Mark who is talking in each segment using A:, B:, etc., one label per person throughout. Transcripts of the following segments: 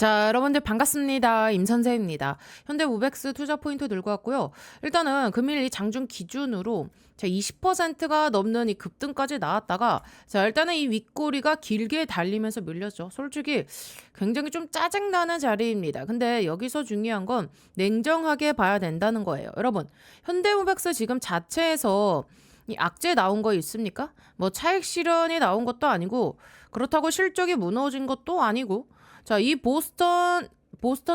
A: 자, 여러분들 반갑습니다. 임선세입니다. 현대모백스 투자 포인트 들고 왔고요. 일단은 금일 이 장중 기준으로 20%가 넘는 이 급등까지 나왔다가 일단은 이 윗꼬리가 길게 달리면서 밀렸죠. 솔직히 굉장히 좀 짜증나는 자리입니다. 근데 여기서 중요한 건 냉정하게 봐야 된다는 거예요. 여러분, 현대모백스 지금 자체에서 이 악재 나온 거 있습니까? 뭐 차익 실현이 나온 것도 아니고 그렇다고 실적이 무너진 것도 아니고 이 보스턴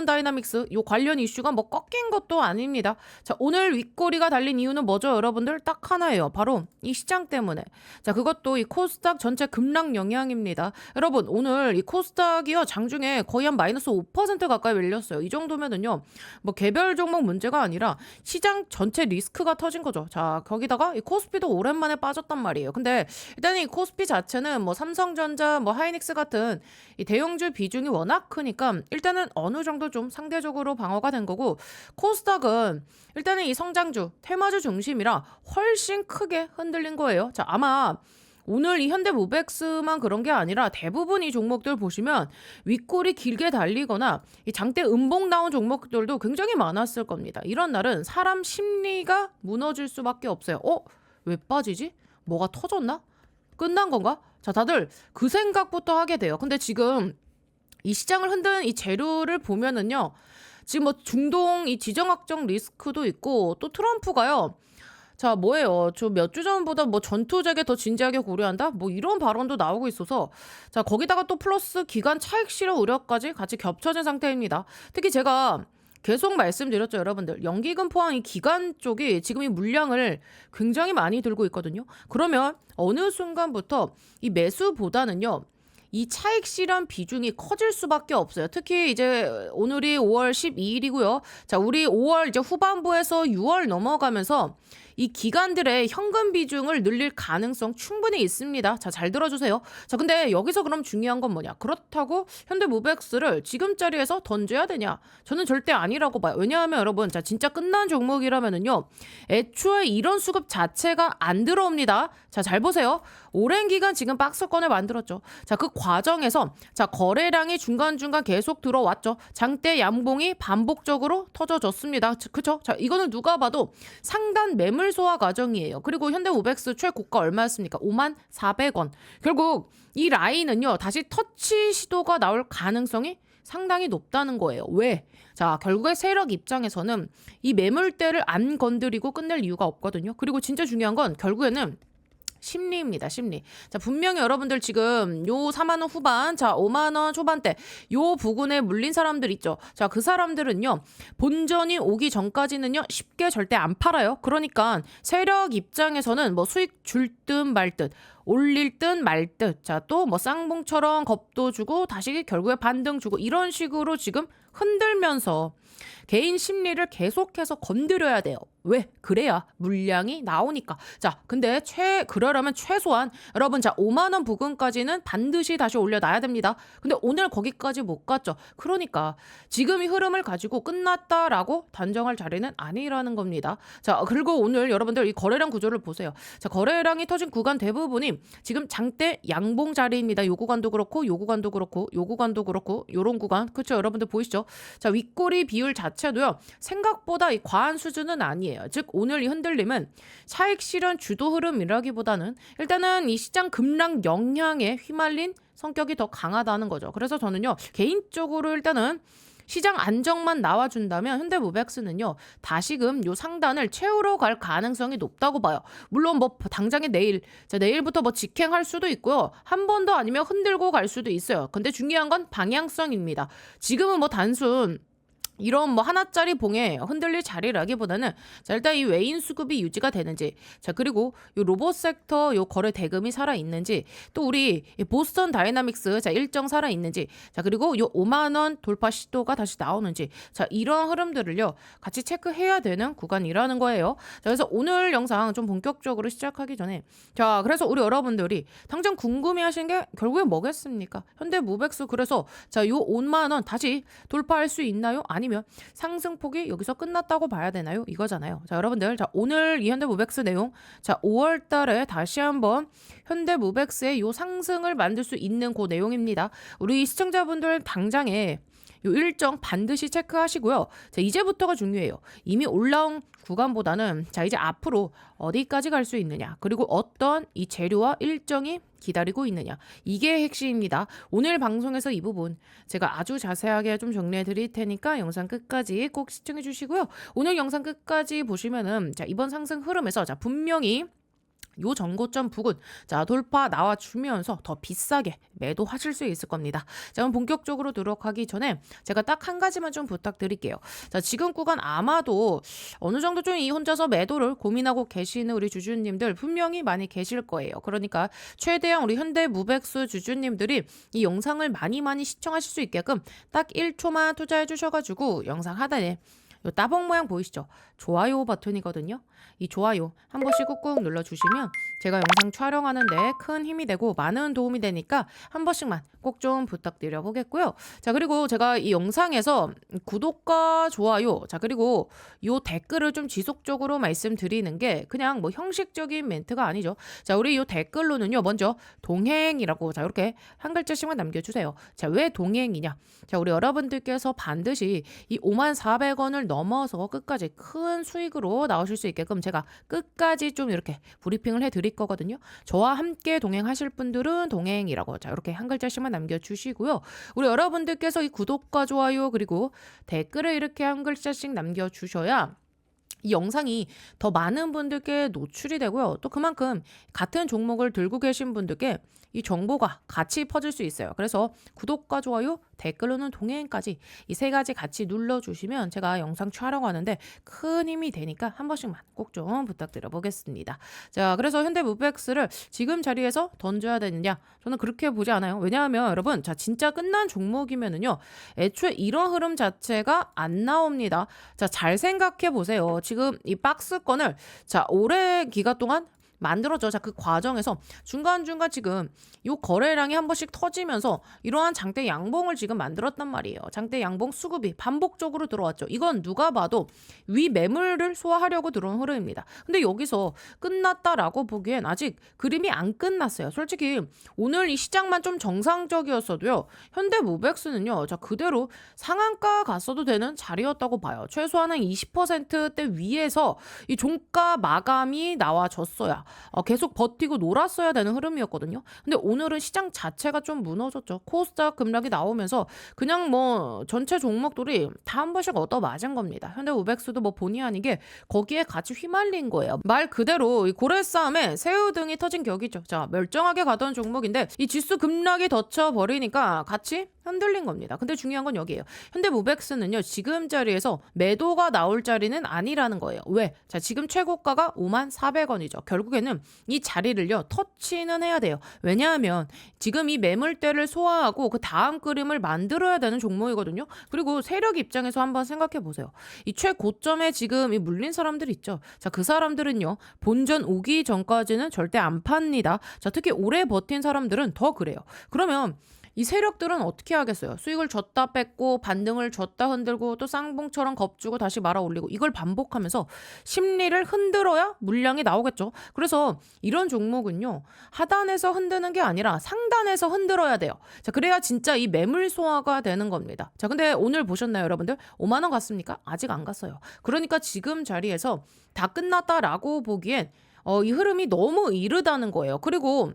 A: 다이나믹스 요 관련 이슈가 뭐 꺾인 것도 아닙니다. 오늘 윗꼬리가 달린 이유는 뭐죠, 여러분들? 딱 하나예요. 바로 이 시장 때문에. 그것도 이 코스닥 전체 급락 영향입니다. 여러분, 오늘 이 코스닥이요, 장중에 거의 한 마이너스 5% 가까이 밀렸어요. 이 정도면은요, 뭐 개별 종목 문제가 아니라 시장 전체 리스크가 터진 거죠. 거기다가 이 코스피도 오랜만에 빠졌단 말이에요. 근데 일단 이 코스피 자체는 뭐 삼성전자, 뭐 하이닉스 같은 이 대형주 비중이 워낙 크니까 일단은 어느 정도 좀 상대적으로 방어가 된 거고, 코스닥은 일단은 이 성장주, 테마주 중심이라 훨씬 크게 흔들린 거예요. 아마 오늘 이 현대모백스만 그런 게 아니라 대부분 이 종목들 보시면 윗골이 길게 달리거나 이 장대 음봉 나온 종목들도 굉장히 많았을 겁니다. 이런 날은 사람 심리가 무너질 수밖에 없어요. 왜 빠지지? 뭐가 터졌나? 끝난 건가? 다들 그 생각부터 하게 돼요. 근데 지금 이 시장을 흔든 이 재료를 보면은요, 지금 뭐 중동 이 지정학적 리스크도 있고, 또 트럼프가요, 뭐예요? 저 몇 주 전보다 뭐 전투재게 더 진지하게 고려한다? 뭐 이런 발언도 나오고 있어서, 거기다가 또 플러스 기간 차익 실현 우려까지 같이 겹쳐진 상태입니다. 특히 제가 계속 말씀드렸죠, 여러분들. 연기금 포함 이 기간 쪽이 지금 이 물량을 굉장히 많이 들고 있거든요. 그러면 어느 순간부터 이 매수보다는요, 이 차익 실현 비중이 커질 수밖에 없어요. 특히 이제 오늘이 5월 12일이고요. 우리 5월 이제 후반부에서 6월 넘어가면서 이 기관들의 현금 비중을 늘릴 가능성 충분히 있습니다. 잘 들어주세요. 근데 여기서 그럼 중요한 건 뭐냐? 그렇다고 현대모백스를 지금 자리에서 던져야 되냐? 저는 절대 아니라고 봐요. 왜냐하면 여러분, 진짜 끝난 종목이라면은요, 애초에 이런 수급 자체가 안 들어옵니다. 잘 보세요. 오랜 기간 지금 박스권을 만들었죠. 그 과정에서 거래량이 중간중간 계속 들어왔죠. 장대 양봉이 반복적으로 터져졌습니다. 그쵸? 이거는 누가 봐도 상단 매물 소화 과정이에요. 그리고 현대모백스 최고가 얼마였습니까? 54,400원. 결국 이 라인은요, 다시 터치 시도가 나올 가능성이 상당히 높다는 거예요. 왜? 결국에 세력 입장에서는 이 매물대를 안 건드리고 끝낼 이유가 없거든요. 그리고 진짜 중요한 건 결국에는 심리입니다, 심리. 분명히 여러분들 지금 요 4만원 후반, 5만원 초반대, 요 부근에 물린 사람들 있죠. 그 사람들은요, 본전이 오기 전까지는요, 쉽게 절대 안 팔아요. 그러니까 세력 입장에서는 뭐 수익 줄 듯 말 듯, 올릴 듯 말 듯, 또 뭐 쌍봉처럼 겁도 주고, 다시 결국에 반등 주고, 이런 식으로 지금 흔들면서 개인 심리를 계속해서 건드려야 돼요. 왜? 그래야 물량이 나오니까. 근데 그러려면 최소한 여러분 5만 원 부근까지는 반드시 다시 올려놔야 됩니다. 근데 오늘 거기까지 못 갔죠. 그러니까 지금 이 흐름을 가지고 끝났다라고 단정할 자리는 아니라는 겁니다. 그리고 오늘 여러분들 이 거래량 구조를 보세요. 거래량이 터진 구간 대부분이 지금 장대 양봉 자리입니다. 요 구간도 그렇고, 요 구간도 그렇고, 요 구간도 그렇고, 요런 구간. 그렇죠? 여러분들 보이시죠? 윗꼬리 비율 자체도요, 생각보다 이 과한 수준은 아니에요. 즉 오늘 이 흔들림은 차익 실현 주도 흐름이라기보다는 일단은 이 시장 급락 영향에 휘말린 성격이 더 강하다는 거죠. 그래서 저는요, 개인적으로 일단은 시장 안정만 나와준다면 현대모백스는요, 다시금 요 상단을 채우러 갈 가능성이 높다고 봐요. 물론 뭐 당장에 내일부터 뭐 직행할 수도 있고요, 한 번 더 아니면 흔들고 갈 수도 있어요. 근데 중요한 건 방향성입니다. 지금은 뭐 단순 이런 뭐 하나짜리 봉에 흔들릴 자리라기보다는 일단 이 외인 수급이 유지가 되는지, 그리고 요 로봇 섹터 요 거래 대금이 살아 있는지, 또 우리 이 보스턴 다이나믹스 일정 살아 있는지, 그리고 요 5만 원 돌파 시도가 다시 나오는지, 이런 흐름들을요 같이 체크해야 되는 구간이라는 거예요. 그래서 오늘 영상 좀 본격적으로 시작하기 전에 그래서 우리 여러분들이 당장 궁금해하시는 게 결국에 뭐겠습니까? 현대모백스 그래서 요 5만 원 다시 돌파할 수 있나요? 아니면 상승폭이 여기서 끝났다고 봐야 되나요? 이거잖아요. 여러분들, 오늘 이 현대모백스 내용, 5월 달에 다시 한번 현대모백스의 요 상승을 만들 수 있는 그 내용입니다. 우리 시청자분들 당장에 요 일정 반드시 체크하시고요. 자, 이제부터가 중요해요. 이미 올라온 구간보다는 자, 이제 앞으로 어디까지 갈 수 있느냐, 그리고 어떤 이 재료와 일정이 기다리고 있느냐, 이게 핵심입니다. 오늘 방송에서 이 부분 제가 아주 자세하게 좀 정리해 드릴 테니까 영상 끝까지 꼭 시청해 주시고요. 오늘 영상 끝까지 보시면은 자, 이번 상승 흐름에서 자, 분명히 요 전고점 부근 자, 돌파 나와주면서 더 비싸게 매도하실 수 있을 겁니다. 자, 그럼 본격적으로 들어가기 전에 제가 딱 한 가지만 좀 부탁드릴게요. 자, 지금 구간 아마도 어느 정도 좀 이 혼자서 매도를 고민하고 계시는 우리 주주님들 분명히 많이 계실 거예요. 그러니까 최대한 우리 현대무백수 주주님들이 이 영상을 많이 시청하실 수 있게끔 딱 1초만 투자해 주셔가지고 영상 하단에 요 따봉 모양 보이시죠? 좋아요 버튼이거든요. 이 좋아요 한 번씩 꾹꾹 눌러주시면 제가 영상 촬영하는데 큰 힘이 되고 많은 도움이 되니까 한 번씩만 꼭 좀 부탁드려 보겠고요. 자, 그리고 제가 이 영상에서 구독과 좋아요, 자, 그리고 요 댓글을 좀 지속적으로 말씀드리는 게 그냥 뭐 형식적인 멘트가 아니죠. 자, 우리 요 댓글로는요, 먼저 동행이라고 자, 이렇게 한 글자씩만 남겨주세요. 자, 왜 동행이냐? 자, 우리 여러분들께서 반드시 이 54,400원을 넘어서 끝까지 큰 수익으로 나오실 수 있게끔 제가 끝까지 좀 이렇게 브리핑을 해드릴 거거든요. 저와 함께 동행하실 분들은 동행이라고 자, 이렇게 한 글자씩만 남겨주시고요. 우리 여러분들께서 이 구독과 좋아요 그리고 댓글을 이렇게 한 글자씩 남겨주셔야 이 영상이 더 많은 분들께 노출이 되고요. 또 그만큼 같은 종목을 들고 계신 분들께 이 정보가 같이 퍼질 수 있어요. 그래서 구독과 좋아요, 댓글로는 동행까지 이 세 가지 같이 눌러주시면 제가 영상 촬영하는데 큰 힘이 되니까 한 번씩만 꼭 좀 부탁드려 보겠습니다. 자, 그래서 현대무백스를 지금 자리에서 던져야 되느냐? 저는 그렇게 보지 않아요. 왜냐하면 여러분, 자, 진짜 끝난 종목이면은요, 애초에 이런 흐름 자체가 안 나옵니다. 자, 잘 생각해 보세요. 지금 이 박스권을 자, 오래 기간 동안 만들어져. 자, 그 과정에서 중간중간 지금 요 거래량이 한 번씩 터지면서 이러한 장대 양봉을 지금 만들었단 말이에요. 장대 양봉 수급이 반복적으로 들어왔죠. 이건 누가 봐도 위 매물을 소화하려고 들어온 흐름입니다. 근데 여기서 끝났다라고 보기엔 아직 그림이 안 끝났어요. 솔직히 오늘 이 시장만 좀 정상적이었어도요, 현대무백스는요, 자, 그대로 상한가 갔어도 되는 자리였다고 봐요. 최소한 한 20%대 위에서 이 종가 마감이 나와줬어야 계속 버티고 놀았어야 되는 흐름이었거든요. 근데 오늘은 시장 자체가 좀 무너졌죠. 코스닥 급락이 나오면서 그냥 뭐 전체 종목들이 다 한 번씩 얻어 맞은 겁니다. 현대무백스도 뭐 본의 아니게 거기에 같이 휘말린 거예요. 말 그대로 이 고래 싸움에 새우등이 터진 격이죠. 자, 멀쩡하게 가던 종목인데 이 지수 급락이 덧쳐버리니까 같이 흔들린 겁니다. 근데 중요한 건 여기예요. 현대무백스는요, 지금 자리에서 매도가 나올 자리는 아니라는 거예요. 왜? 자, 지금 최고가가 54,400원이죠. 결국에는 이 자리를요, 터치는 해야 돼요. 왜냐하면 지금 이 매물대를 소화하고 그 다음 그림을 만들어야 되는 종목이거든요. 그리고 세력 입장에서 한번 생각해 보세요. 이 최고점에 지금 이 물린 사람들 있죠. 자, 그 사람들은요, 본전 오기 전까지는 절대 안 팝니다. 자, 특히 오래 버틴 사람들은 더 그래요. 그러면 이 세력들은 어떻게 하겠어요? 수익을 줬다 뺐고 반등을 줬다 흔들고 또 쌍봉처럼 겁주고 다시 말아 올리고 이걸 반복하면서 심리를 흔들어야 물량이 나오겠죠. 그래서 이런 종목은요, 하단에서 흔드는 게 아니라 상단에서 흔들어야 돼요. 자, 그래야 진짜 이 매물 소화가 되는 겁니다. 자, 근데 오늘 보셨나요, 여러분들? 5만 원 갔습니까? 아직 안 갔어요. 그러니까 지금 자리에서 다 끝났다라고 보기엔 이 흐름이 너무 이르다는 거예요. 그리고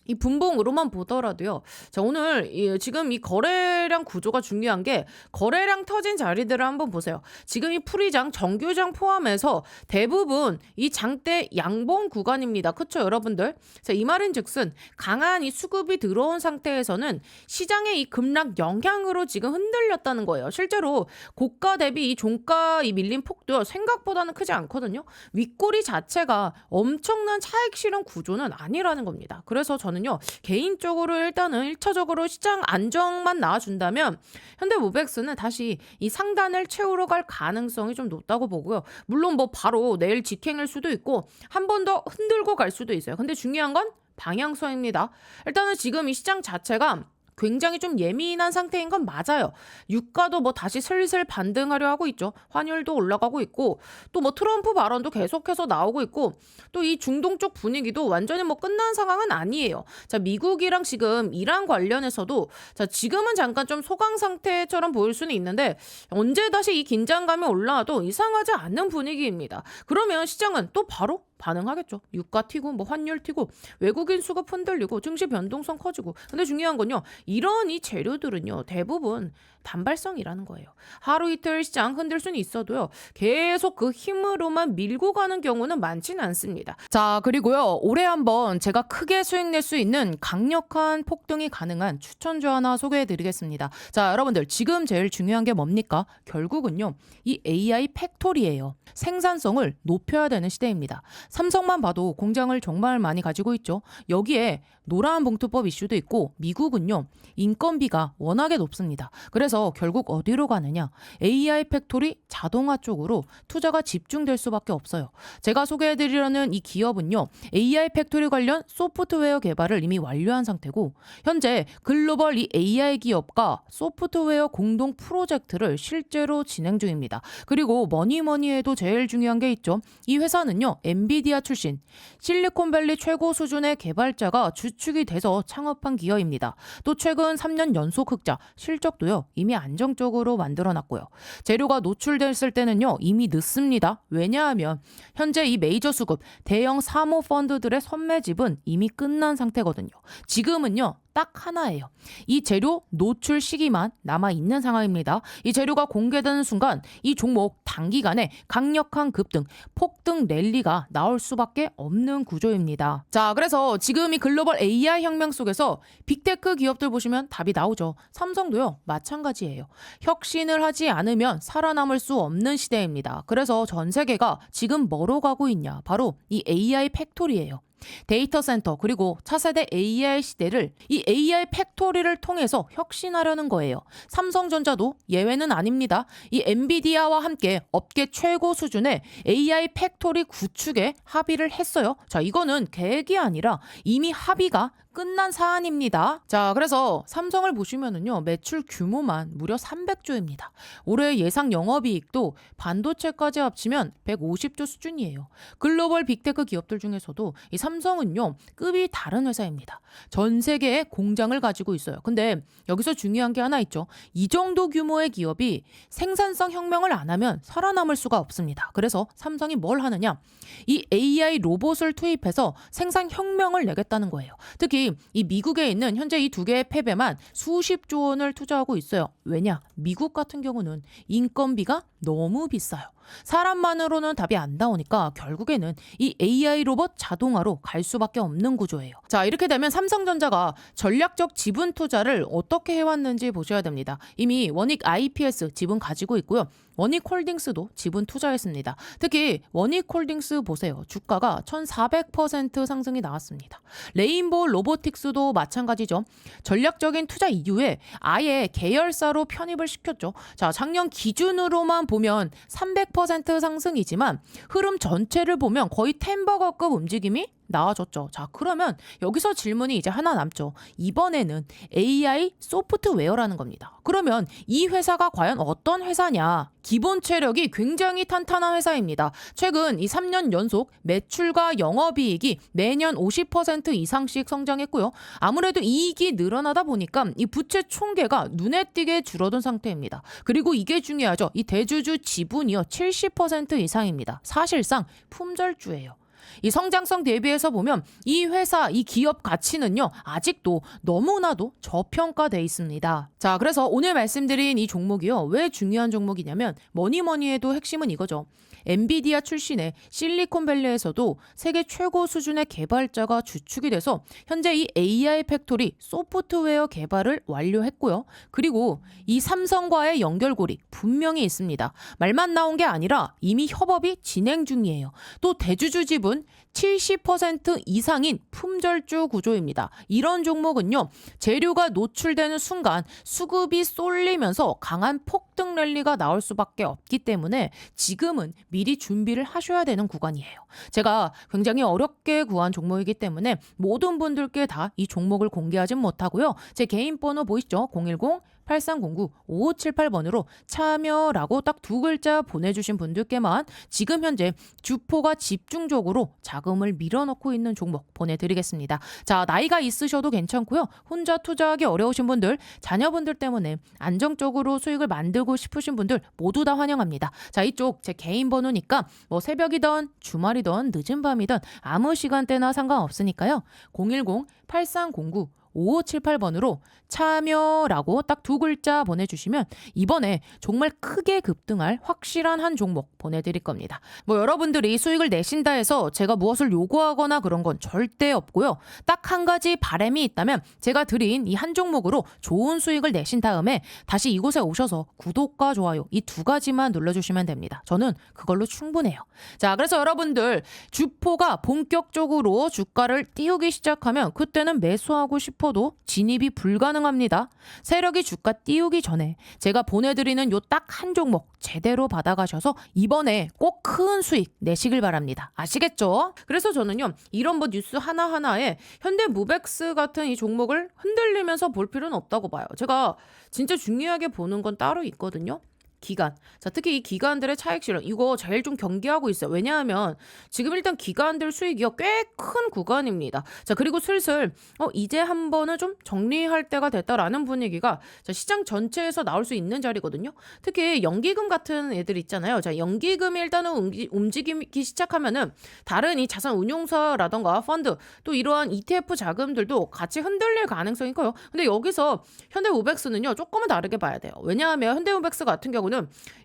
A: 이 분봉으로만 보더라도요. 자, 오늘 지금 이 거래량 구조가 중요한 게 거래량 터진 자리들을 한번 보세요. 지금 이 풀이장, 정규장 포함해서 대부분 이 장대 양봉 구간입니다. 그렇죠, 여러분들? 자, 이 말인즉슨 강한 이 수급이 들어온 상태에서는 시장의 이 급락 영향으로 지금 흔들렸다는 거예요. 실제로 고가 대비 이 종가 이 밀린 폭도 생각보다는 크지 않거든요. 윗꼬리 자체가 엄청난 차익 실현 구조는 아니라는 겁니다. 그래서 저는요, 개인적으로 일단은 1차적으로 시장 안정만 나와준다면 현대무백스는 다시 이 상단을 채우러 갈 가능성이 좀 높다고 보고요. 물론 뭐 바로 내일 직행일 수도 있고 한 번 더 흔들고 갈 수도 있어요. 근데 중요한 건 방향성입니다. 일단은 지금 이 시장 자체가 굉장히 좀 예민한 상태인 건 맞아요. 유가도 뭐 다시 슬슬 반등하려 하고 있죠. 환율도 올라가고 있고 또 뭐 트럼프 발언도 계속해서 나오고 있고 또 이 중동 쪽 분위기도 완전히 뭐 끝난 상황은 아니에요. 자, 미국이랑 지금 이란 관련해서도 자, 지금은 잠깐 좀 소강 상태처럼 보일 수는 있는데 언제 다시 이 긴장감이 올라와도 이상하지 않는 분위기입니다. 그러면 시장은 또 바로 반응하겠죠. 유가 튀고 뭐 환율 튀고 외국인 수급 흔들리고 증시 변동성 커지고. 근데 중요한 건요. 이런 이 재료들은요. 대부분 단발성이라는 거예요. 하루 이틀 시장 흔들 수는 있어도요. 계속 그 힘으로만 밀고 가는 경우는 많지는 않습니다. 자, 그리고요. 올해 한번 제가 크게 수익 낼 수 있는 강력한 폭등이 가능한 추천주 하나 소개해 드리겠습니다. 자, 여러분들 지금 제일 중요한 게 뭡니까? 결국은요. 이 AI 팩토리예요. 생산성을 높여야 되는 시대입니다. 삼성만 봐도 공장을 정말 많이 가지고 있죠. 여기에 노란 봉투법 이슈도 있고 미국은요. 인건비가 워낙에 높습니다. 그래서 결국 어디로 가느냐? AI 팩토리 자동화 쪽으로 투자가 집중될 수밖에 없어요. 제가 소개해드리려는 이 기업은요. AI 팩토리 관련 소프트웨어 개발을 이미 완료한 상태고 현재 글로벌 이 AI 기업과 소프트웨어 공동 프로젝트를 실제로 진행 중입니다. 그리고 뭐니 해도 제일 중요한 게 있죠. 이 회사는요. 엔비디아 출신 실리콘밸리 최고 수준의 개발자가 주축이 돼서 창업한 기업입니다. 또 최근 3년 연속 흑자, 실적도요. 이미 안정적으로 만들어놨고요. 재료가 노출됐을 때는요. 이미 늦습니다. 왜냐하면 현재 이 메이저 수급, 대형 사모펀드들의 선매집은 이미 끝난 상태거든요. 지금은요. 딱 하나예요. 이 재료 노출 시기만 남아있는 상황입니다. 이 재료가 공개되는 순간 이 종목 단기간에 강력한 급등, 폭등 랠리가 나올 수밖에 없는 구조입니다. 자, 그래서 지금 이 글로벌 AI 혁명 속에서 빅테크 기업들 보시면 답이 나오죠. 삼성도요, 마찬가지예요. 혁신을 하지 않으면 살아남을 수 없는 시대입니다. 그래서 전 세계가 지금 뭐로 가고 있냐? 바로 이 AI 팩토리예요. 데이터 센터 그리고 차세대 AI 시대를 이 AI 팩토리를 통해서 혁신하려는 거예요. 삼성전자도 예외는 아닙니다. 이 엔비디아와 함께 업계 최고 수준의 AI 팩토리 구축에 합의를 했어요. 자, 이거는 계획이 아니라 이미 합의가 끝난 사안입니다. 자, 그래서 삼성을 보시면은요, 매출 규모만 무려 300조입니다. 올해 예상 영업이익도 반도체까지 합치면 150조 수준이에요. 글로벌 빅테크 기업들 중에서도 이 삼성은요, 급이 다른 회사입니다. 전 세계에 공장을 가지고 있어요. 근데 여기서 중요한 게 하나 있죠. 이 정도 규모의 기업이 생산성 혁명을 안 하면 살아남을 수가 없습니다. 그래서 삼성이 뭘 하느냐? 이 AI 로봇을 투입해서 생산 혁명을 내겠다는 거예요. 특히 이 미국에 있는 현재 이 두 개의 팹에만 수십조 원을 투자하고 있어요. 왜냐? 미국 같은 경우는 인건비가 너무 비싸요. 사람만으로는 답이 안 나오니까 결국에는 이 AI 로봇 자동화로 갈 수밖에 없는 구조예요. 자, 이렇게 되면 삼성전자가 전략적 지분 투자를 어떻게 해왔는지 보셔야 됩니다. 이미 원익 IPS 지분 가지고 있고요. 원익홀딩스도 지분 투자했습니다. 특히 원익홀딩스 보세요. 주가가 1400% 상승이 나왔습니다. 레인보우 로보틱스도 마찬가지죠. 전략적인 투자 이후에 아예 계열사로 편입을 시켰죠. 자, 작년 기준으로만 보면 300% 상승이지만 흐름 전체를 보면 거의 템버거급 움직임이 나와줬죠. 자, 그러면 여기서 질문이 이제 하나 남죠. 이번에는 AI 소프트웨어라는 겁니다. 그러면 이 회사가 과연 어떤 회사냐? 기본 체력이 굉장히 탄탄한 회사입니다. 최근 이 3년 연속 매출과 영업이익이 매년 50% 이상씩 성장했고요. 아무래도 이익이 늘어나다 보니까 이 부채 총계가 눈에 띄게 줄어든 상태입니다. 그리고 이게 중요하죠. 이 대주주 지분이요. 70% 이상입니다. 사실상 품절주예요. 이 성장성 대비해서 보면 이 회사, 이 기업 가치는요, 아직도 너무나도 저평가돼 있습니다. 자, 그래서 오늘 말씀드린 이 종목이요, 왜 중요한 종목이냐면 뭐니 해도 핵심은 이거죠. 엔비디아 출신의 실리콘밸리에서도 세계 최고 수준의 개발자가 주축이 돼서 현재 이 AI 팩토리 소프트웨어 개발을 완료했고요. 그리고 이 삼성과의 연결고리 분명히 있습니다. 말만 나온 게 아니라 이미 협업이 진행 중이에요. 또 대주주 지분 70% 이상인 품절주 구조입니다. 이런 종목은요, 재료가 노출되는 순간 수급이 쏠리면서 강한 폭등 급등 랠리가 나올 수밖에 없기 때문에 지금은 미리 준비를 하셔야 되는 구간이에요. 제가 굉장히 어렵게 구한 종목이기 때문에 모든 분들께 다 이 종목을 공개하진 못하고요. 제 개인 번호 보이시죠? 010-8309-5578번으로 참여라고 딱 두 글자 보내주신 분들께만 지금 현재 주포가 집중적으로 자금을 밀어넣고 있는 종목 보내드리겠습니다. 자, 나이가 있으셔도 괜찮고요. 혼자 투자하기 어려우신 분들, 자녀분들 때문에 안정적으로 수익을 만들고 싶으신 분들 모두 다 환영합니다. 자, 이쪽 제 개인 번호니까 뭐 새벽이든 주말이든 늦은 밤이든 아무 시간대나 상관없으니까요. 010-8309-5578번으로 참여라고 딱 두 글자 보내주시면 이번에 정말 크게 급등할 확실한 한 종목 보내드릴 겁니다. 뭐 여러분들이 수익을 내신다 해서 제가 무엇을 요구하거나 그런 건 절대 없고요. 딱 한 가지 바람이 있다면 제가 드린 이 한 종목으로 좋은 수익을 내신 다음에 다시 이곳에 오셔서 구독과 좋아요 이 두 가지만 눌러주시면 됩니다. 저는 그걸로 충분해요. 자, 그래서 여러분들 주포가 본격적으로 주가를 띄우기 시작하면 그때는 매수하고 싶어도 진입이 불가능합니다. 세력이 주가 띄우기 전에 제가 보내드리는 요 딱 한 종목 제대로 받아가셔서 이번에 꼭 큰 수익 내시길 바랍니다. 아시겠죠? 그래서 저는요, 이런 뭐 뉴스 하나하나에 현대무백스 같은 이 종목을 흔들리면서 볼 필요는 없다고 봐요. 제가 진짜 중요하게 보는 건 따로 있거든요. 기간. 자, 특히 이 기관들의 차익 실현 이거 제일 좀 경계하고 있어요. 왜냐하면 지금 일단 기관들 수익이요 꽤 큰 구간입니다. 자, 그리고 슬슬 이제 한 번은 좀 정리할 때가 됐다라는 분위기가 자, 시장 전체에서 나올 수 있는 자리거든요. 특히 연기금 같은 애들 있잖아요. 자, 연기금이 일단은 움직이기 시작하면은 다른 이 자산 운용사라던가 펀드 또 이러한 ETF 자금들도 같이 흔들릴 가능성이 커요. 근데 여기서 현대무백스는요 조금은 다르게 봐야 돼요. 왜냐하면 현대무백스 같은 경우는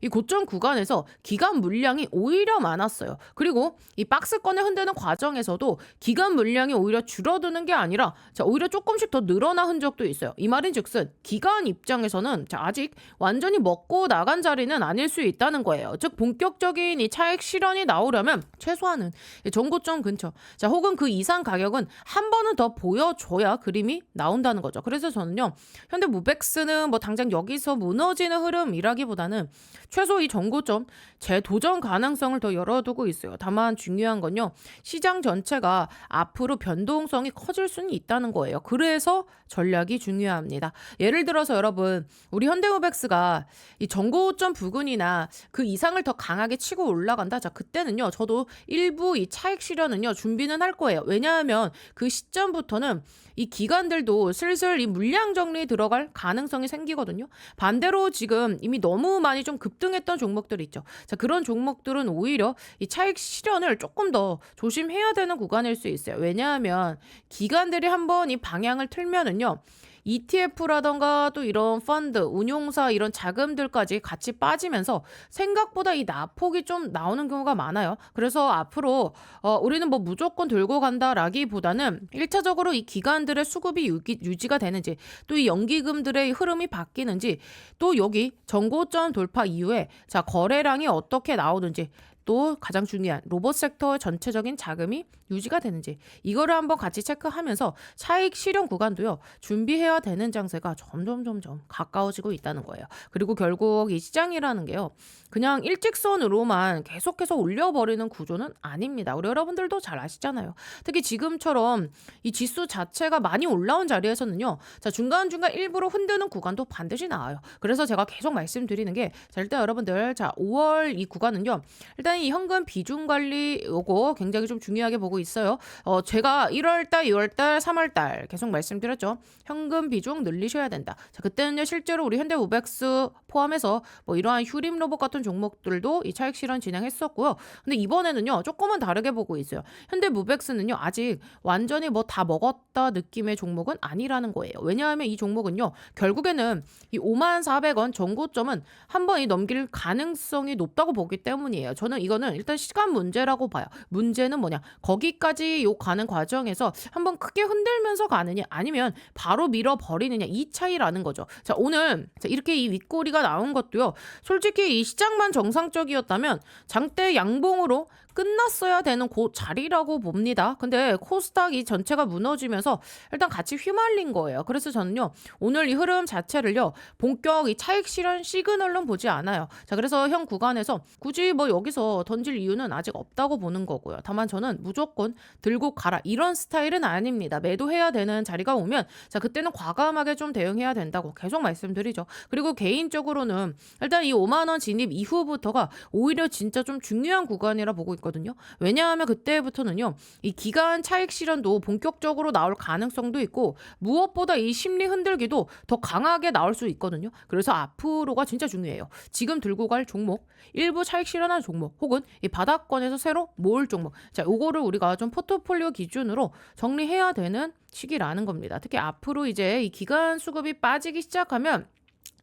A: 이 고점 구간에서 기간 물량이 오히려 많았어요. 그리고 이 박스권에 흔드는 과정에서도 기간 물량이 오히려 줄어드는 게 아니라 자, 오히려 조금씩 더 늘어난 흔적도 있어요. 이 말인즉슨 기간 입장에서는 자, 아직 완전히 먹고 나간 자리는 아닐 수 있다는 거예요. 즉 본격적인 이 차익 실현이 나오려면 최소한은 전고점 근처 자, 혹은 그 이상 가격은 한 번은 더 보여줘야 그림이 나온다는 거죠. 그래서 저는요 현대무백스는 뭐 당장 여기서 무너지는 흐름이라기보다는 최소 이 전고점 재도전 가능성을 더 열어두고 있어요. 다만 중요한 건요. 시장 전체가 앞으로 변동성이 커질 수는 있다는 거예요. 그래서 전략이 중요합니다. 예를 들어서 여러분 우리 현대무백스가 이 전고점 부근이나 그 이상을 더 강하게 치고 올라간다. 자, 그때는요. 저도 일부 이 차익 실현은요. 준비는 할 거예요. 왜냐하면 그 시점부터는 이 기관들도 슬슬 이 물량 정리에 들어갈 가능성이 생기거든요. 반대로 지금 이미 너무 많이 좀 급등했던 종목들 있죠. 자, 그런 종목들은 오히려 이 차익 실현을 조금 더 조심해야 되는 구간일 수 있어요. 왜냐하면 기관들이 한번 이 방향을 틀면은요. ETF라던가 또 이런 펀드, 운용사 이런 자금들까지 같이 빠지면서 생각보다 이 나폭이 좀 나오는 경우가 많아요. 그래서 앞으로 우리는 뭐 무조건 들고 간다라기보다는 1차적으로 이 기관들의 수급이 유지가 되는지 또 이 연기금들의 흐름이 바뀌는지 또 여기 전고점 돌파 이후에 자, 거래량이 어떻게 나오는지 또 가장 중요한 로봇 섹터 전체적인 자금이 유지가 되는지 이거를 한번 같이 체크하면서 차익 실현 구간도요 준비해야 되는 장세가 점점 가까워지고 있다는 거예요. 그리고 결국 이 시장이라는 게요 그냥 일직선으로만 계속해서 올려버리는 구조는 아닙니다. 우리 여러분들도 잘 아시잖아요. 특히 지금처럼 이 지수 자체가 많이 올라온 자리에서는요 자, 중간중간 일부러 흔드는 구간도 반드시 나와요. 그래서 제가 계속 말씀드리는 게 자, 일단 여러분들 자 5월 이 구간은요 일단 이 현금 비중 관리 요거 굉장히 좀 중요하게 보고 있어요. 제가 1월달, 2월달, 3월달 계속 말씀드렸죠. 현금 비중 늘리셔야 된다. 자, 그때는요 실제로 우리 현대무백스 포함해서 뭐 이러한 휴림 로봇 같은 종목들도 이 차익 실현 진행했었고요. 근데 이번에는요 조금은 다르게 보고 있어요. 현대무백스는요 아직 완전히 뭐 다 먹었다 느낌의 종목은 아니라는 거예요. 왜냐하면 이 종목은요 결국에는 이 54,000원 전고점은 한 번이 넘길 가능성이 높다고 보기 때문이에요. 저는 이거는 일단 시간 문제라고 봐요. 문제는 뭐냐? 거기까지 요 가는 과정에서 한번 크게 흔들면서 가느냐 아니면 바로 밀어버리느냐 이 차이라는 거죠. 자, 오늘 이렇게 이 윗꼬리가 나온 것도요. 솔직히 이 시장만 정상적이었다면 장대 양봉으로 끝났어야 되는 그 자리라고 봅니다. 근데 코스닥이 전체가 무너지면서 일단 같이 휘말린 거예요. 그래서 저는요, 오늘 이 흐름 자체를요, 본격 이 차익 실현 시그널로 보지 않아요. 자, 그래서 현 구간에서 굳이 뭐 여기서 던질 이유는 아직 없다고 보는 거고요. 다만 저는 무조건 들고 가라 이런 스타일은 아닙니다. 매도해야 되는 자리가 오면 자, 그때는 과감하게 좀 대응해야 된다고 계속 말씀드리죠. 그리고 개인적으로는 일단 이 5만 원 진입 이후부터가 오히려 진짜 좀 중요한 구간이라 보고 있거든요. 왜냐하면 그때부터는요, 이 기간 차익 실현도 본격적으로 나올 가능성도 있고 무엇보다 이 심리 흔들기도 더 강하게 나올 수 있거든요. 그래서 앞으로가 진짜 중요해요. 지금 들고 갈 종목, 일부 차익 실현한 종목, 혹은 이 바닥권에서 새로 모을 종목. 자, 요거를 우리가 좀 포트폴리오 기준으로 정리해야 되는 시기라는 겁니다. 특히 앞으로 이제 이 기간 수급이 빠지기 시작하면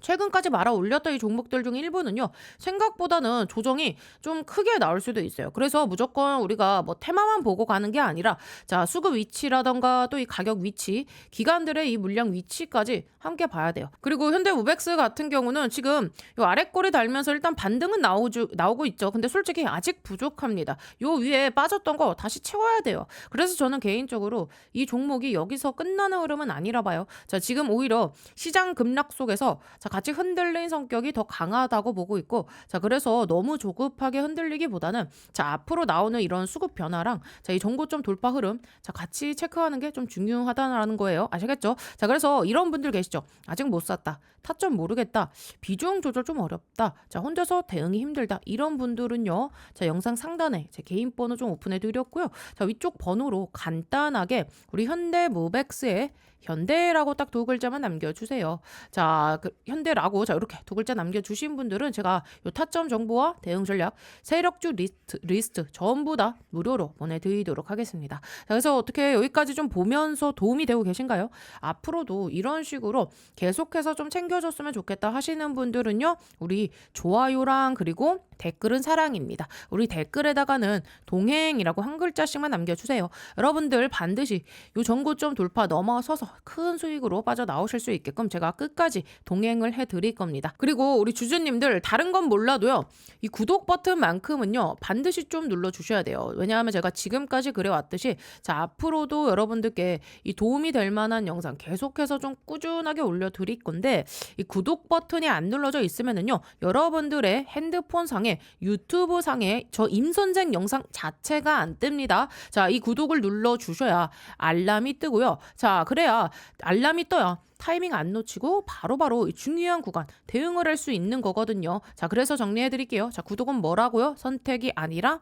A: 최근까지 말아 올렸던 이 종목들 중 일부는요, 생각보다는 조정이 좀 크게 나올 수도 있어요. 그래서 무조건 우리가 뭐 테마만 보고 가는 게 아니라 자, 수급 위치라던가 또 이 가격 위치, 기관들의 이 물량 위치까지 함께 봐야 돼요. 그리고 현대무백스 같은 경우는 지금 요 아랫꼬리 달면서 일단 반등은 나오고 있죠. 근데 솔직히 아직 부족합니다. 요 위에 빠졌던 거 다시 채워야 돼요. 그래서 저는 개인적으로 이 종목이 여기서 끝나는 흐름은 아니라 봐요. 자, 지금 오히려 시장 급락 속에서 자, 같이 흔들린 성격이 더 강하다고 보고 있고, 자, 그래서 너무 조급하게 흔들리기보다는 자, 앞으로 나오는 이런 수급 변화랑 자, 이 전고점 돌파 흐름 자, 같이 체크하는 게 좀 중요하다는 거예요. 아시겠죠? 자, 그래서 이런 분들 계시죠? 아직 못 샀다, 타점 모르겠다, 비중 조절 좀 어렵다, 자, 혼자서 대응이 힘들다, 이런 분들은요, 자, 영상 상단에 제 개인 번호 좀 오픈해 드렸고요. 자, 위쪽 번호로 간단하게 우리 현대무백스의 현대라고 딱 두 글자만 남겨주세요. 자, 현대라고 자, 이렇게 두 글자 남겨주신 분들은 제가 요 타점 정보와 대응 전략, 세력주 리스트 전부 다 무료로 보내드리도록 하겠습니다. 자, 그래서 어떻게 여기까지 좀 보면서 도움이 되고 계신가요? 앞으로도 이런 식으로 계속해서 좀 챙겨줬으면 좋겠다 하시는 분들은요, 우리 좋아요랑 그리고 댓글은 사랑입니다. 우리 댓글에다가는 동행이라고 한 글자씩만 남겨주세요. 여러분들 반드시 요 전고점 돌파 넘어서서 큰 수익으로 빠져나오실 수 있게끔 제가 끝까지 동행을 해드릴 겁니다. 그리고 우리 주주님들 다른 건 몰라도요, 이 구독 버튼만큼은요 반드시 좀 눌러주셔야 돼요. 왜냐하면 제가 지금까지 그래왔듯이 자, 앞으로도 여러분들께 이 도움이 될 만한 영상 계속해서 좀 꾸준하게 올려드릴 건데, 이 구독 버튼이 안 눌러져 있으면은요, 여러분들의 핸드폰 상에 유튜브 상에 저 임선생 영상 자체가 안 뜹니다. 자, 이 구독을 눌러주셔야 알람이 뜨고요. 자, 그래야 알람이 떠야 타이밍 안 놓치고 바로바로 중요한 구간 대응을 할 수 있는 거거든요. 자, 그래서 정리해 드릴게요. 자, 구독은 뭐라고요? 선택이 아니라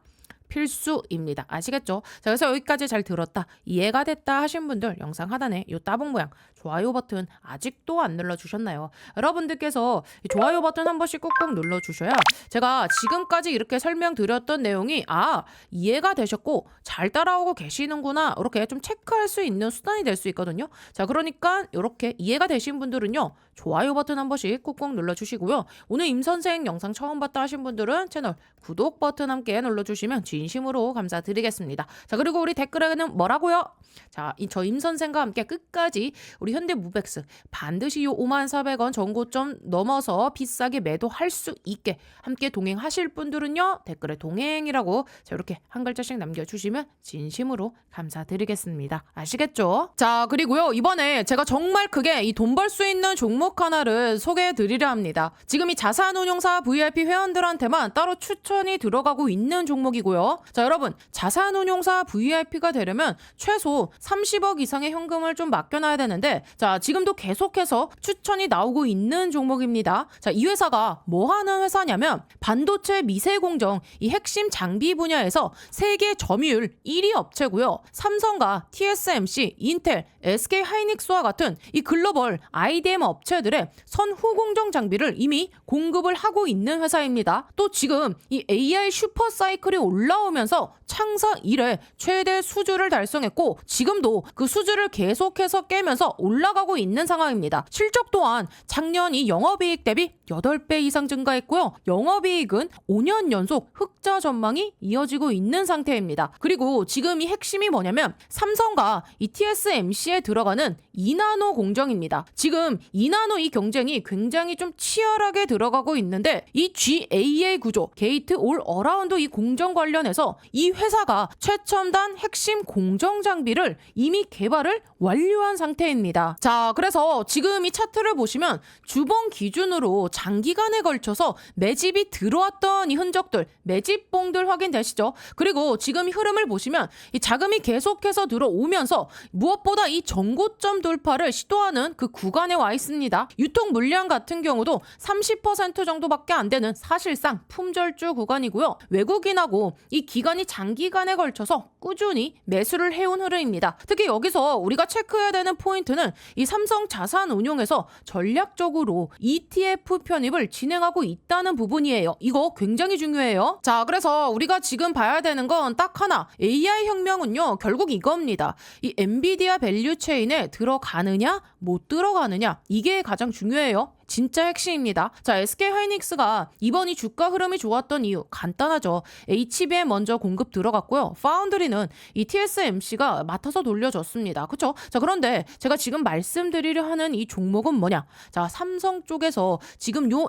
A: 필수입니다. 아시겠죠? 자, 그래서 여기까지 잘 들었다, 이해가 됐다 하신 분들 영상 하단에 이 따봉 모양 좋아요 버튼 아직도 안 눌러주셨나요? 여러분들께서 이 좋아요 버튼 한 번씩 꾹꾹 눌러주셔야 제가 지금까지 이렇게 설명드렸던 내용이 이해가 되셨고 잘 따라오고 계시는구나 이렇게 좀 체크할 수 있는 수단이 될 수 있거든요. 자, 그러니까 이렇게 이해가 되신 분들은요, 좋아요 버튼 한 번씩 꾹꾹 눌러주시고요. 오늘 임선생 영상 처음 봤다 하신 분들은 채널 구독 버튼 함께 눌러주시면 진심으로 감사드리겠습니다. 자, 그리고 우리 댓글에는 뭐라고요? 자, 저 임선생과 함께 끝까지 우리 현대무백스 반드시 요 54,000원 전고점 넘어서 비싸게 매도할 수 있게 함께 동행하실 분들은요, 댓글에 동행이라고 자, 이렇게 한 글자씩 남겨주시면 진심으로 감사드리겠습니다. 아시겠죠? 자, 그리고요, 이번에 제가 정말 크게 이 돈 벌 수 있는 종목 하나를 소개해 드리려 합니다. 지금 이 자산운용사 VIP 회원들한테만 따로 추천이 들어가고 있는 종목이고요. 자, 여러분, 자산운용사 VIP가 되려면 최소 30억 이상의 현금을 좀 맡겨놔야 되는데, 자, 지금도 계속해서 추천이 나오고 있는 종목입니다. 자, 이 회사가 뭐 하는 회사냐면 반도체 미세공정 이 핵심 장비 분야에서 세계 점유율 1위 업체고요. 삼성과 TSMC, 인텔, SK 하이닉스와 같은 이 글로벌 IDM 업체들의 선후공정 장비를 이미 공급을 하고 있는 회사입니다. 또 지금 이 AI 슈퍼 사이클이 올라오면서 창사 이래 최대 수주를 달성했고, 지금도 그 수주를 계속해서 깨면서 올라가고 있는 상황입니다. 실적 또한 작년 이 영업이익 대비 8배 이상 증가했고요. 영업이익은 5년 연속 흑자 전망이 이어지고 있는 상태입니다. 그리고 지금 이 핵심이 뭐냐면 삼성과 이 TSMC에 들어가는 2나노 공정입니다. 지금 2나노 이 경쟁이 굉장히 좀 치열하게 들어가고 있는데, 이 GAA 구조, 게이트 올 어라운드 이 공정 관련 구간에서 이 회사가 최첨단 핵심 공정 장비를 이미 개발을 완료한 상태입니다. 자, 그래서 지금 이 차트를 보시면 주봉 기준으로 장기간에 걸쳐서 매집이 들어왔던 이 흔적들, 매집봉들 확인되시죠? 그리고 지금 이 흐름을 보시면 이 자금이 계속해서 들어오면서 무엇보다 이 전고점 돌파를 시도하는 그 구간에 와 있습니다. 유통 물량 같은 경우도 30% 정도밖에 안 되는 사실상 품절주 구간이고요. 외국인하고 이 기간이 장기간에 걸쳐서 꾸준히 매수를 해온 흐름입니다. 특히 여기서 우리가 체크해야 되는 포인트는 이 삼성 자산운용에서 전략적으로 ETF 편입을 진행하고 있다는 부분이에요. 이거 굉장히 중요해요. 자, 그래서 우리가 지금 봐야 되는 건 딱 하나, AI 혁명은요 결국 이겁니다. 이 엔비디아 밸류 체인에 들어가느냐 못 들어가느냐, 이게 가장 중요해요. 진짜 핵심입니다. 자, SK하이닉스가 이번 이 주가 흐름이 좋았던 이유 간단하죠. HBM 먼저 공급 들어갔고요. 파운드리는 이 TSMC가 맡아서 돌려줬습니다. 그렇죠? 자, 그런데 제가 지금 말씀드리려 하는 이 종목은 뭐냐? 자, 삼성 쪽에서 지금 요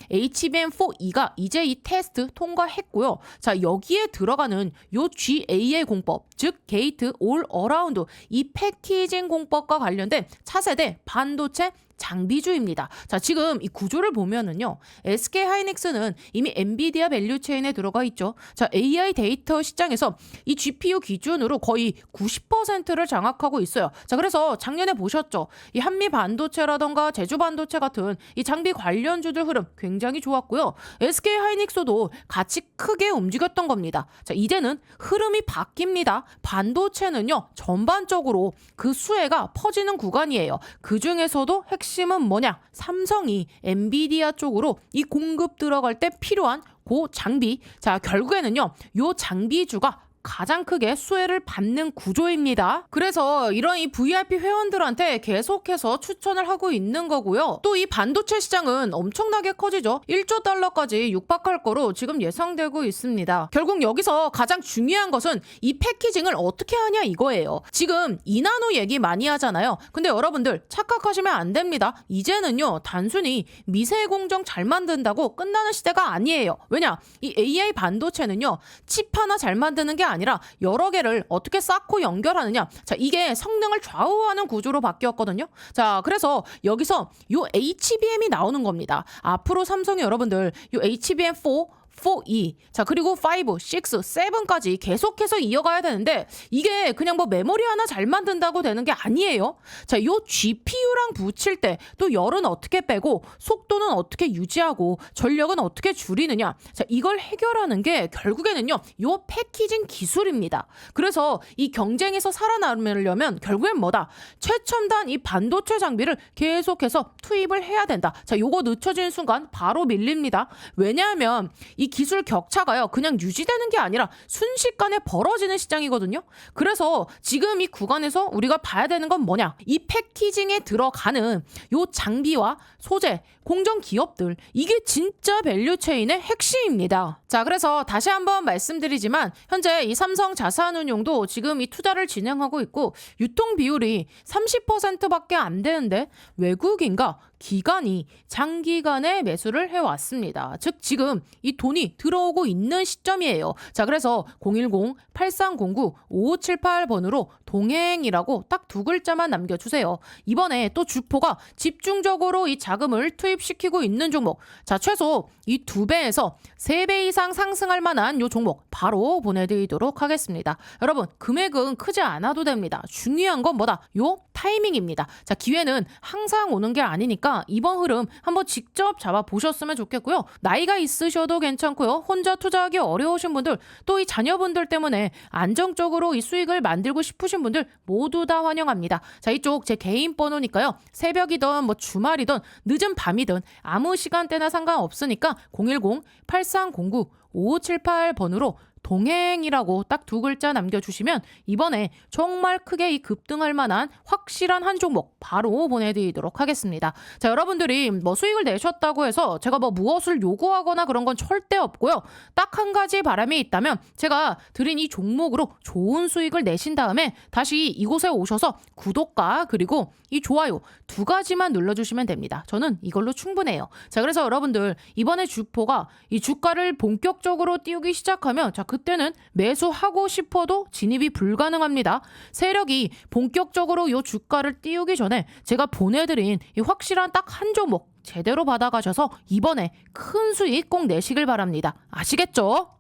A: HBM4E가 이제 이 테스트 통과했고요. 자, 여기에 들어가는 요 GAA 공법, 즉 게이트 올 어라운드, 이 패키징 공법과 관련된 차세대 반도체 장비주입니다. 자, 지금 이 구조를 보면은요, SK하이닉스는 이미 엔비디아 밸류체인에 들어가 있죠. 자, AI 데이터 시장에서 이 GPU 기준으로 거의 90%를 장악하고 있어요. 자, 그래서 작년에 보셨죠? 이 한미 반도체라던가 제주 반도체 같은 이 장비 관련주들 흐름 굉장히 좋았고요. SK하이닉스도 같이 크게 움직였던 겁니다. 자, 이제는 흐름이 바뀝니다. 반도체는요, 전반적으로 그 수혜가 퍼지는 구간이에요. 그 중에서도 핵심은 뭐냐? 삼성이 엔비디아 쪽으로 이 공급 들어갈 때 필요한 그 장비. 자, 결국에는요, 요 장비주가 가장 크게 수혜를 받는 구조입니다. 그래서 이런 이 VIP 회원들한테 계속해서 추천을 하고 있는 거고요. 또 이 반도체 시장은 엄청나게 커지죠. 1조 달러까지 육박할 거로 지금 예상되고 있습니다. 결국 여기서 가장 중요한 것은 이 패키징을 어떻게 하냐 이거예요. 지금 이나노 얘기 많이 하잖아요. 근데 여러분들 착각하시면 안 됩니다. 이제는요, 단순히 미세 공정 잘 만든다고 끝나는 시대가 아니에요. 왜냐? 이 AI 반도체는요, 칩 하나 잘 만드는 게 아니라 여러 개를 어떻게 쌓고 연결하느냐. 자, 이게 성능을 좌우하는 구조로 바뀌었거든요. 자, 그래서 여기서 요 HBM이 나오는 겁니다. 앞으로 삼성이 여러분들 요 HBM4 4E, 자, 그리고 5, 6, 7까지 계속해서 이어가야 되는데 이게 그냥 뭐 메모리 하나 잘 만든다고 되는 게 아니에요. 자, 요 GPU랑 붙일 때 또 열은 어떻게 빼고 속도는 어떻게 유지하고 전력은 어떻게 줄이느냐. 자, 이걸 해결하는 게 결국에는요, 요 패키징 기술입니다. 그래서 이 경쟁에서 살아남으려면 결국엔 뭐다? 최첨단 이 반도체 장비를 계속해서 투입을 해야 된다. 자, 요거 늦춰지는 순간 바로 밀립니다. 왜냐하면 이 기술 격차가요, 그냥 유지되는 게 아니라 순식간에 벌어지는 시장이거든요. 그래서 지금 이 구간에서 우리가 봐야 되는 건 뭐냐? 이 패키징에 들어가는 요 장비와 소재, 공정 기업들, 이게 진짜 밸류체인의 핵심입니다. 자, 그래서 다시 한번 말씀드리지만 현재 이 삼성 자산운용도 지금 이 투자를 진행하고 있고 유통 비율이 30%밖에 안 되는데 외국인과 기관이 장기간에 매수를 해왔습니다. 즉 지금 이 돈이 들어오고 있는 시점이에요. 자, 그래서 010-8309-5578번으로 동행이라고 딱 두 글자만 남겨주세요. 이번에 또 주포가 집중적으로 이 자금을 투입시키고 있는 종목. 자, 최소 이 2배에서 3배 이상 상승할 만한 요 종목 바로 보내드리도록 하겠습니다. 여러분, 금액은 크지 않아도 됩니다. 중요한 건 뭐다? 요 타이밍입니다. 자, 기회는 항상 오는 게 아니니까 이번 흐름 한번 직접 잡아보셨으면 좋겠고요. 나이가 있으셔도 괜찮고요. 혼자 투자하기 어려우신 분들, 또 이 자녀분들 때문에 안정적으로 이 수익을 만들고 싶으신 분들 모두 다 환영합니다. 자, 이쪽 제 개인 번호니까요. 새벽이든 뭐 주말이든 늦은 밤이든 아무 시간대나 상관없으니까 010-8309-5578번으로 동행이라고 딱 두 글자 남겨주시면 이번에 정말 크게 이 급등할 만한 확실한 한 종목 바로 보내드리도록 하겠습니다. 자, 여러분들이 뭐 수익을 내셨다고 해서 제가 뭐 무엇을 요구하거나 그런 건 절대 없고요. 딱 한 가지 바람이 있다면 제가 드린 이 종목으로 좋은 수익을 내신 다음에 다시 이곳에 오셔서 구독과 그리고 이 좋아요 두 가지만 눌러주시면 됩니다. 저는 이걸로 충분해요. 자, 그래서 여러분들 이번에 주포가 이 주가를 본격적으로 띄우기 시작하면 자, 그때는 매수하고 싶어도 진입이 불가능합니다. 세력이 본격적으로 이 주가를 띄우기 전에 제가 보내드린 이 확실한 딱 한 종목 제대로 받아가셔서 이번에 큰 수익 꼭 내시길 바랍니다. 아시겠죠?